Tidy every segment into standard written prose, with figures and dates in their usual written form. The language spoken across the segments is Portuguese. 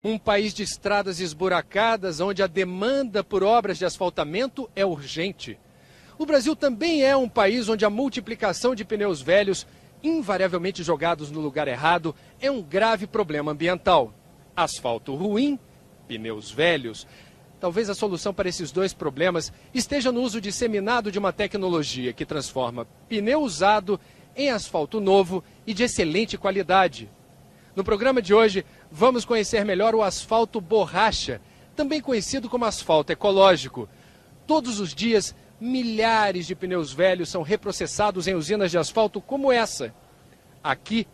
Um país de estradas esburacadas, onde a demanda por obras de asfaltamento é urgente. O Brasil também é um país onde a multiplicação de pneus velhos, invariavelmente jogados no lugar errado, é um grave problema ambiental. Asfalto ruim, pneus velhos. Talvez a solução para esses dois problemas esteja no uso disseminado de uma tecnologia que transforma pneu usado em asfalto novo e de excelente qualidade. No programa de hoje, vamos conhecer melhor o asfalto borracha, também conhecido como asfalto ecológico. Todos os dias, milhares de pneus velhos são reprocessados em usinas de asfalto como essa. Aqui,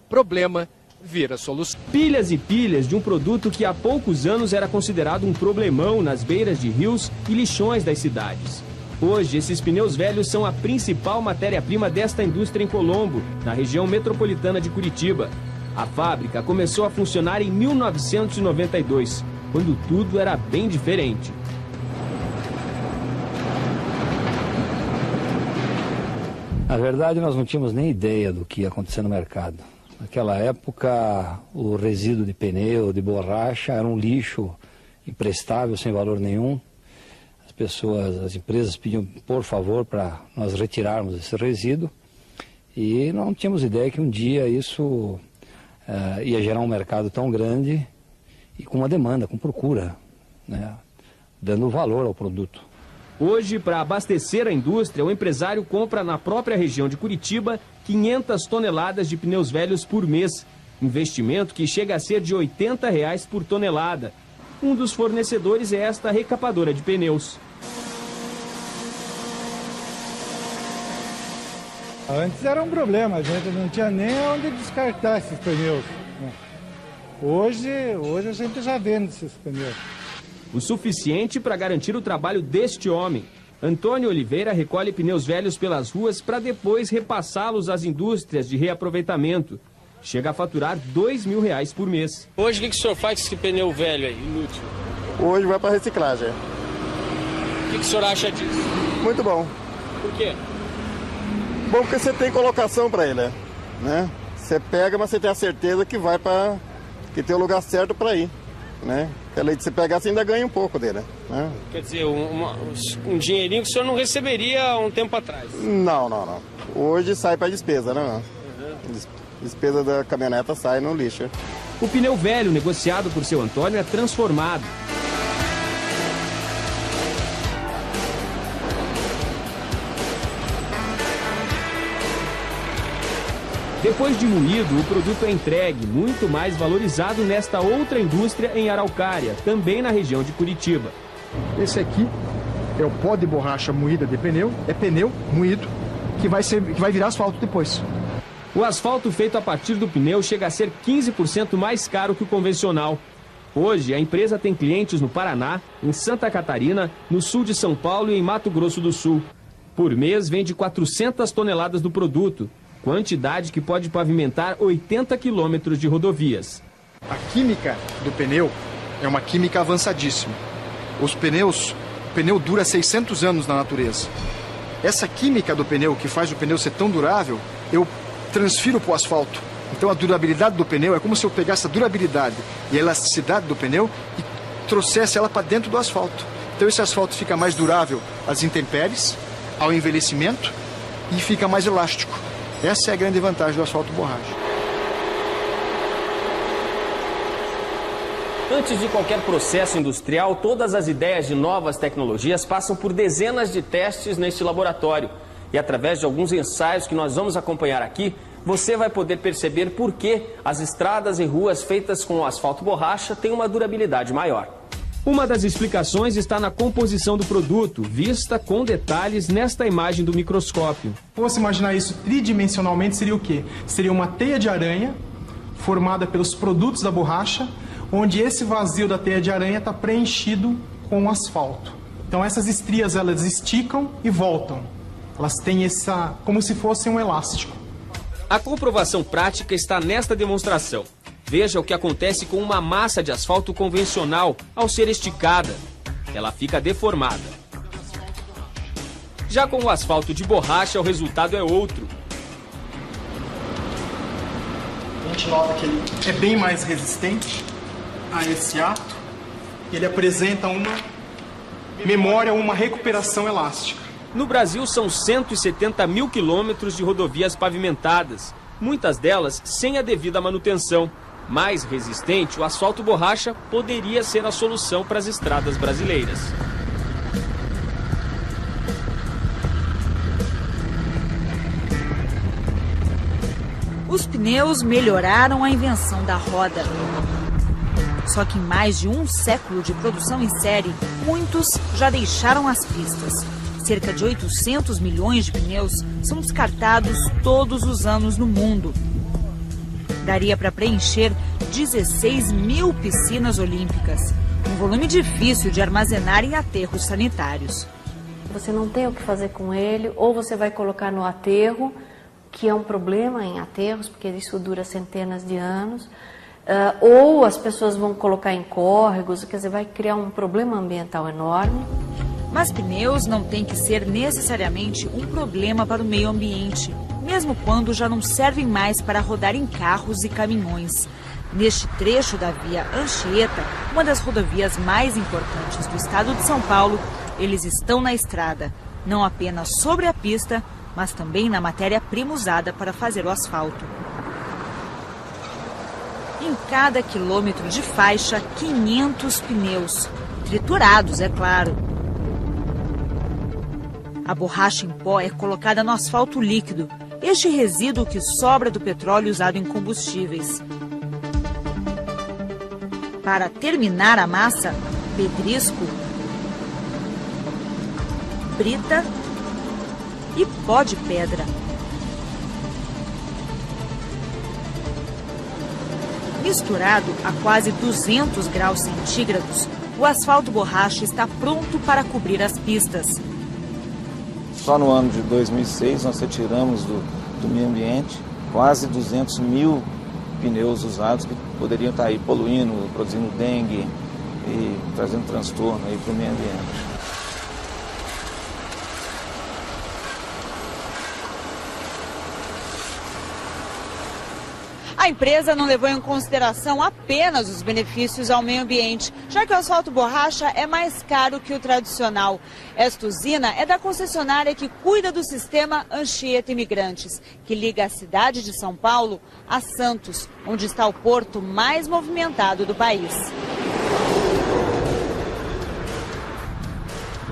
problema vira solução. Pilhas e pilhas de um produto que há poucos anos era considerado um problemão nas beiras de rios e lixões das cidades. Hoje, esses pneus velhos são a principal matéria-prima desta indústria em Colombo, na região metropolitana de Curitiba. A fábrica começou a funcionar em 1992, quando tudo era bem diferente. Na verdade, nós não tínhamos nem ideia do que ia acontecer no mercado. Naquela época, o resíduo de pneu, de borracha, era um lixo imprestável, sem valor nenhum. As empresas pediam, por favor, para nós retirarmos esse resíduo. E não tínhamos ideia que um dia isso ia gerar um mercado tão grande e com uma demanda, com procura, né, dando valor ao produto. Hoje, para abastecer a indústria, o empresário compra na própria região de Curitiba 500 toneladas de pneus velhos por mês. Investimento que chega a ser de R$ 80 por tonelada. Um dos fornecedores é esta recapadora de pneus. Antes era um problema, a gente não tinha nem onde descartar esses pneus. Hoje a gente já vende esses pneus. O suficiente para garantir o trabalho deste homem. Antônio Oliveira recolhe pneus velhos pelas ruas para depois repassá-los às indústrias de reaproveitamento. Chega a faturar R$ 2.000 por mês. Hoje o que o senhor faz com esse pneu velho aí, inútil? Hoje vai para reciclagem. O que o senhor acha disso? Muito bom. Por quê? Bom, porque você tem colocação para ele, né? Você pega, mas você tem a certeza que vai para... que tem o lugar certo para ir, né? Além de você pegar, você ainda ganha um pouco dele, né? Quer dizer, um dinheirinho que o senhor não receberia há um tempo atrás? Não. Hoje sai para despesa, né? Despesa da caminhoneta sai no lixo. O pneu velho negociado por seu Antônio é transformado. Depois de moído, o produto é entregue, muito mais valorizado nesta outra indústria em Araucária, também na região de Curitiba. Esse aqui é o pó de borracha moída de pneu, é pneu moído, que vai virar asfalto depois. O asfalto feito a partir do pneu chega a ser 15% mais caro que o convencional. Hoje, a empresa tem clientes no Paraná, em Santa Catarina, no sul de São Paulo e em Mato Grosso do Sul. Por mês, vende 400 toneladas do produto. Quantidade que pode pavimentar 80 quilômetros de rodovias. A química do pneu é uma química avançadíssima. O pneu dura 600 anos na natureza. Essa química do pneu, que faz o pneu ser tão durável, eu transfiro para o asfalto. Então a durabilidade do pneu é como se eu pegasse a durabilidade e a elasticidade do pneu e trouxesse ela para dentro do asfalto. Então esse asfalto fica mais durável às intempéries, ao envelhecimento e fica mais elástico. Essa é a grande vantagem do asfalto borracha. Antes de qualquer processo industrial, todas as ideias de novas tecnologias passam por dezenas de testes neste laboratório. E através de alguns ensaios que nós vamos acompanhar aqui, você vai poder perceber por que as estradas e ruas feitas com asfalto borracha têm uma durabilidade maior. Uma das explicações está na composição do produto, vista com detalhes nesta imagem do microscópio. Se fosse imaginar isso tridimensionalmente, seria o quê? Seria uma teia de aranha formada pelos produtos da borracha, onde esse vazio da teia de aranha está preenchido com asfalto. Então essas estrias elas esticam e voltam. Elas têm como se fosse um elástico. A comprovação prática está nesta demonstração. Veja o que acontece com uma massa de asfalto convencional ao ser esticada. Ela fica deformada. Já com o asfalto de borracha, o resultado é outro. A gente nota que ele é bem mais resistente, a esse ato, ele apresenta uma memória, uma recuperação elástica. No Brasil, são 170 mil quilômetros de rodovias pavimentadas, muitas delas sem a devida manutenção. Mais resistente, o asfalto borracha poderia ser a solução para as estradas brasileiras. Os pneus melhoraram a invenção da roda. Só que em mais de um século de produção em série, muitos já deixaram as pistas. Cerca de 800 milhões de pneus são descartados todos os anos no mundo. Daria para preencher 16 mil piscinas olímpicas, um volume difícil de armazenar em aterros sanitários. Você não tem o que fazer com ele, ou você vai colocar no aterro, que é um problema em aterros, porque isso dura centenas de anos, ou as pessoas vão colocar em córregos, quer dizer, vai criar um problema ambiental enorme. Mas pneus não têm que ser necessariamente um problema para o meio ambiente, mesmo quando já não servem mais para rodar em carros e caminhões. Neste trecho da via Anchieta, uma das rodovias mais importantes do estado de São Paulo, eles estão na estrada, não apenas sobre a pista, mas também na matéria-prima usada para fazer o asfalto. Em cada quilômetro de faixa, 500 pneus, triturados, é claro. A borracha em pó é colocada no asfalto líquido, este resíduo que sobra do petróleo usado em combustíveis. Para terminar a massa, pedrisco, brita e pó de pedra. Misturado a quase 200 graus centígrados, o asfalto borracha está pronto para cobrir as pistas. Só no ano de 2006 nós retiramos do meio ambiente quase 200 mil pneus usados que poderiam estar aí poluindo, produzindo dengue e trazendo transtorno aí para o meio ambiente. A empresa não levou em consideração apenas os benefícios ao meio ambiente, já que o asfalto borracha é mais caro que o tradicional. Esta usina é da concessionária que cuida do sistema Anchieta Imigrantes, que liga a cidade de São Paulo a Santos, onde está o porto mais movimentado do país.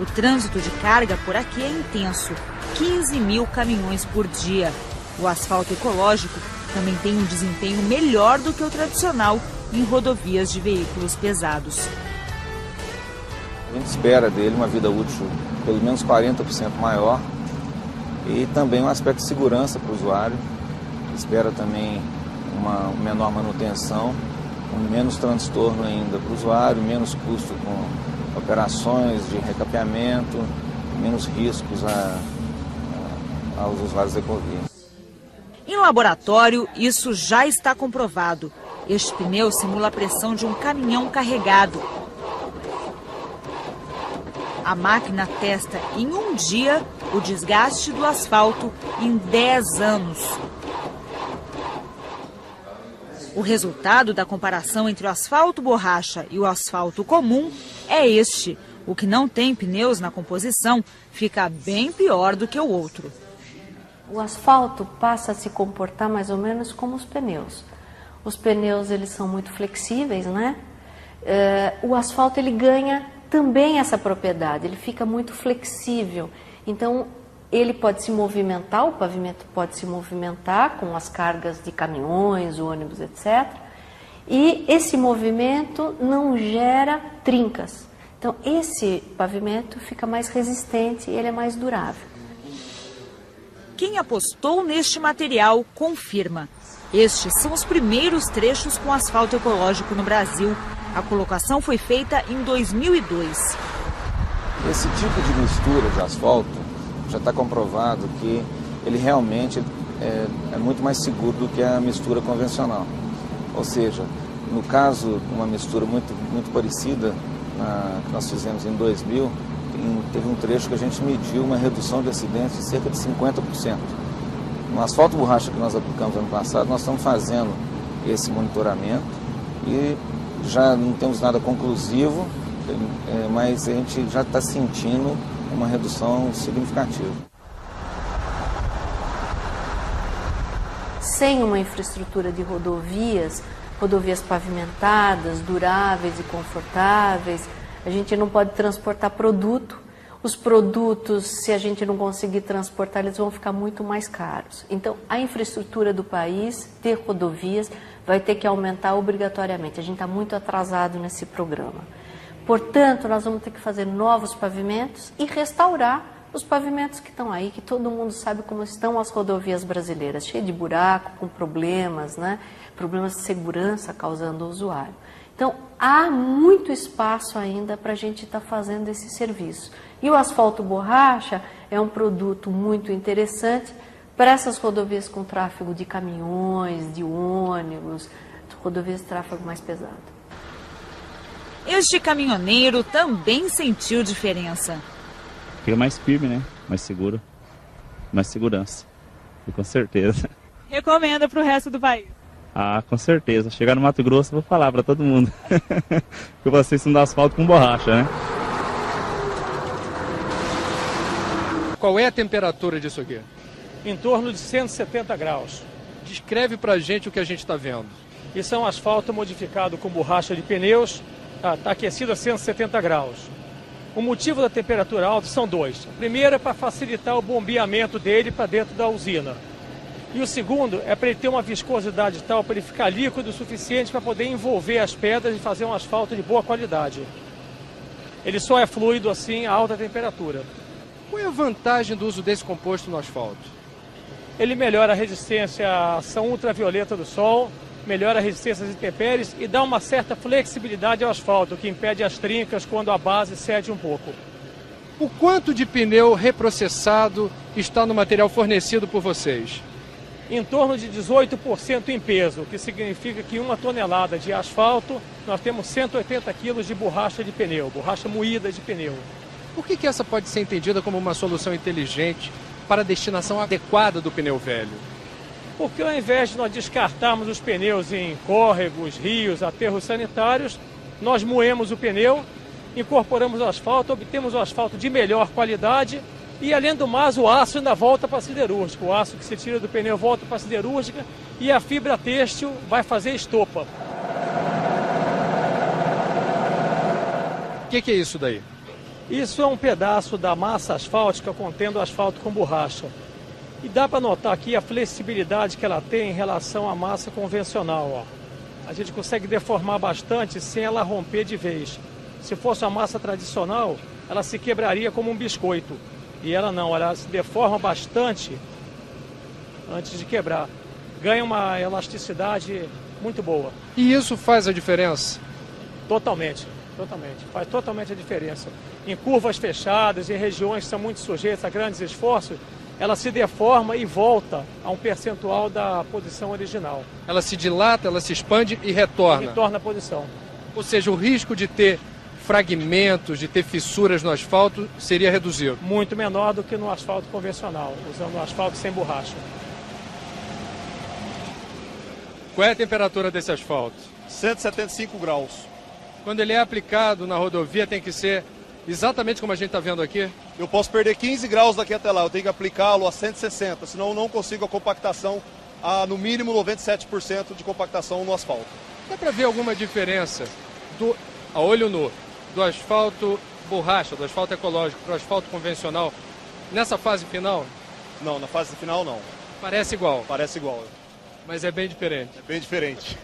O trânsito de carga por aqui é intenso, 15 mil caminhões por dia. O asfalto ecológico também tem um desempenho melhor do que o tradicional em rodovias de veículos pesados. A gente espera dele uma vida útil pelo menos 40% maior e também um aspecto de segurança para o usuário. Espera também uma menor manutenção, com menos transtorno ainda para o usuário, menos custo com operações de recapeamento, menos riscos aos usuários da Ecovia. Em laboratório, isso já está comprovado. Este pneu simula a pressão de um caminhão carregado. A máquina testa em um dia o desgaste do asfalto em 10 anos. O resultado da comparação entre o asfalto borracha e o asfalto comum é este. O que não tem pneus na composição fica bem pior do que o outro. O asfalto passa a se comportar mais ou menos como os pneus. Os pneus, eles são muito flexíveis, né? O asfalto, ele ganha também essa propriedade, ele fica muito flexível. Então, ele pode se movimentar, o pavimento pode se movimentar com as cargas de caminhões, ônibus, etc. E esse movimento não gera trincas. Então, esse pavimento fica mais resistente e ele é mais durável. Quem apostou neste material confirma. Estes são os primeiros trechos com asfalto ecológico no Brasil. A colocação foi feita em 2002. Esse tipo de mistura de asfalto já está comprovado que ele realmente é muito mais seguro do que a mistura convencional. Ou seja, no caso, uma mistura muito parecida que nós fizemos em 2000, teve um trecho que a gente mediu uma redução de acidentes de cerca de 50%. No asfalto borracha que nós aplicamos ano passado, nós estamos fazendo esse monitoramento e já não temos nada conclusivo, mas a gente já está sentindo uma redução significativa. Sem uma infraestrutura de rodovias pavimentadas, duráveis e confortáveis, a gente não pode transportar produto. Os produtos, se a gente não conseguir transportar, eles vão ficar muito mais caros. Então, a infraestrutura do país, ter rodovias, vai ter que aumentar obrigatoriamente. A gente está muito atrasado nesse programa. Portanto, nós vamos ter que fazer novos pavimentos e restaurar os pavimentos que estão aí, que todo mundo sabe como estão as rodovias brasileiras, cheias de buraco, com problemas, né? Problemas de segurança causando ao usuário. Então, há muito espaço ainda para a gente estar fazendo esse serviço. E o asfalto borracha é um produto muito interessante para essas rodovias com tráfego de caminhões, de ônibus, rodovias de tráfego mais pesado. Este caminhoneiro também sentiu diferença. Fica mais firme, né? Mais seguro, mais segurança, e com certeza. Recomenda para o resto do país? Ah, com certeza. Chegar no Mato Grosso, eu vou falar para todo mundo que vocês não dão asfalto com borracha, né? Qual é a temperatura disso aqui? Em torno de 170 graus. Descreve pra gente o que a gente está vendo. Isso é um asfalto modificado com borracha de pneus, está aquecido a 170 graus. O motivo da temperatura alta são dois. O primeiro é para facilitar o bombeamento dele para dentro da usina. E o segundo é para ele ter uma viscosidade tal, para ele ficar líquido o suficiente para poder envolver as pedras e fazer um asfalto de boa qualidade. Ele só é fluido assim a alta temperatura. Qual é a vantagem do uso desse composto no asfalto? Ele melhora a resistência à ação ultravioleta do sol, melhora a resistência às intempéries e dá uma certa flexibilidade ao asfalto, que impede as trincas quando a base cede um pouco. O quanto de pneu reprocessado está no material fornecido por vocês? Em torno de 18% em peso, o que significa que 1 tonelada de asfalto, nós temos 180 quilos de borracha de pneu, borracha moída de pneu. Por que essa pode ser entendida como uma solução inteligente para a destinação adequada do pneu velho? Porque ao invés de nós descartarmos os pneus em córregos, rios, aterros sanitários, nós moemos o pneu, incorporamos o asfalto, obtemos o asfalto de melhor qualidade e, além do mais, o aço ainda volta para a siderúrgica. O aço que se tira do pneu volta para a siderúrgica e a fibra têxtil vai fazer estopa. O que é isso daí? Isso é um pedaço da massa asfáltica contendo asfalto com borracha. E dá para notar aqui a flexibilidade que ela tem em relação à massa convencional. Ó. A gente consegue deformar bastante sem ela romper de vez. Se fosse uma massa tradicional, ela se quebraria como um biscoito. E ela não, ela se deforma bastante antes de quebrar. Ganha uma elasticidade muito boa. E isso faz a diferença? Totalmente, totalmente. Faz totalmente a diferença. Em curvas fechadas, em regiões que são muito sujeitas a grandes esforços, ela se deforma e volta a um percentual da posição original. Ela se dilata, ela se expande e retorna. Retorna à posição. Ou seja, o risco de ter fragmentos, de ter fissuras no asfalto seria reduzido. Muito menor do que no asfalto convencional, usando o asfalto sem borracha. Qual é a temperatura desse asfalto? 175 graus. Quando ele é aplicado na rodovia tem que ser exatamente como a gente está vendo aqui? Eu posso perder 15 graus daqui até lá, eu tenho que aplicá-lo a 160, senão eu não consigo a compactação a no mínimo 97% de compactação no asfalto. Dá para ver alguma diferença a olho nu do asfalto borracha, do asfalto ecológico para o asfalto convencional nessa fase final? Não, na fase final não. Parece igual? Parece igual. Mas é bem diferente? É bem diferente.